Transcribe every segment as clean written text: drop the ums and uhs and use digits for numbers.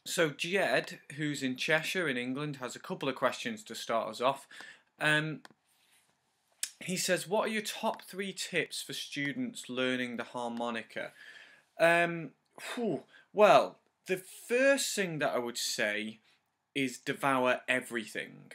So Jed, who's in Cheshire in England, has a couple of questions to start us off. He says, what are your top 3 tips for students learning the harmonica? Well, the first thing that I would say is devour everything.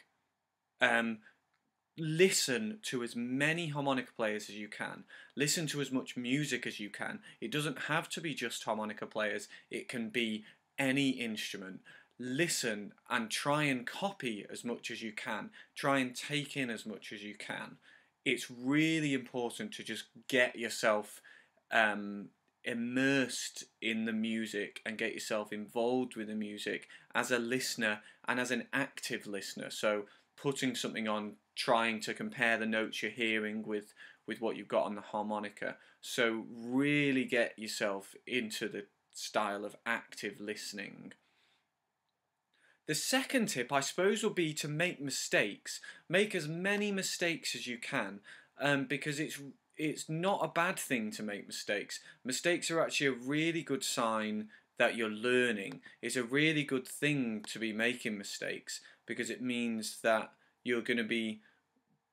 Listen to as many harmonica players as you can. Listen to as much music as you can. It doesn't have to be just harmonica players. It can be any instrument. Listen and try and copy as much as you can. Try and take in as much as you can. It's really important to just get yourself immersed in the music and get yourself involved with the music as a listener and as an active listener. So putting something on, trying to compare the notes you're hearing with what you've got on the harmonica. So really get yourself into the style of active listening. The second tip, I suppose, will be to make mistakes. Make as many mistakes as you can, because it's not a bad thing to make mistakes. Mistakes are actually a really good sign that you're learning. It's a really good thing to be making mistakes because it means that you're going to be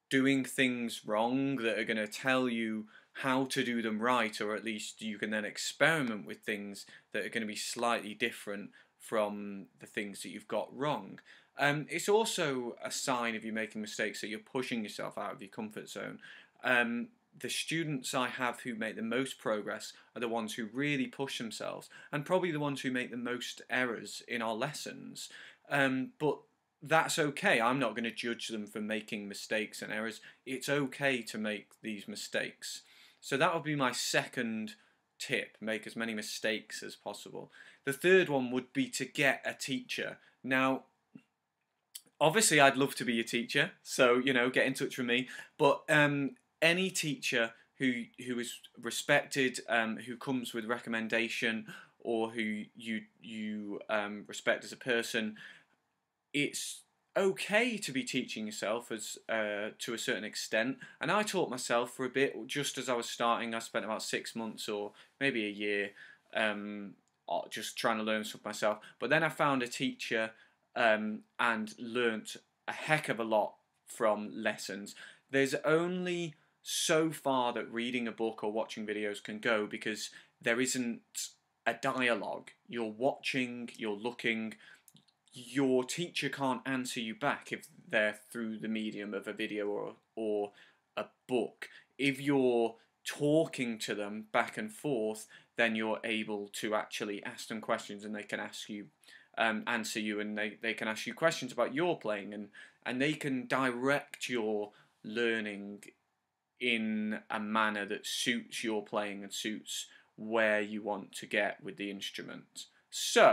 doing things wrong that are going to tell you how to do them right, or at least you can then experiment with things that are going to be slightly different from the things that you've got wrong. It's also a sign of you making mistakes that you're pushing yourself out of your comfort zone. The students I have who make the most progress are the ones who really push themselves, and probably the ones who make the most errors in our lessons. But that's okay. I'm not going to judge them for making mistakes and errors. It's okay to make these mistakes. So that would be my second tip. Make as many mistakes as possible. The third one would be to get a teacher. Now, obviously I'd love to be a teacher, so get in touch with me. But any teacher who is respected, who comes with recommendation, or who you respect as a person, it's okay to be teaching yourself as to a certain extent. And I taught myself for a bit just as I was starting. I spent about 6 months or maybe a year just trying to learn stuff myself. But then I found a teacher and learnt a heck of a lot from lessons. There's only so far that reading a book or watching videos can go because there isn't a dialogue. You're watching, you're looking. Your teacher can't answer you back if they're through the medium of a video or a book. If you're talking to them back and forth, then you're able to actually ask them questions, and they can ask you, answer you, and they can ask you questions about your playing, and they can direct your learning in a manner that suits your playing and suits where you want to get with the instrument. So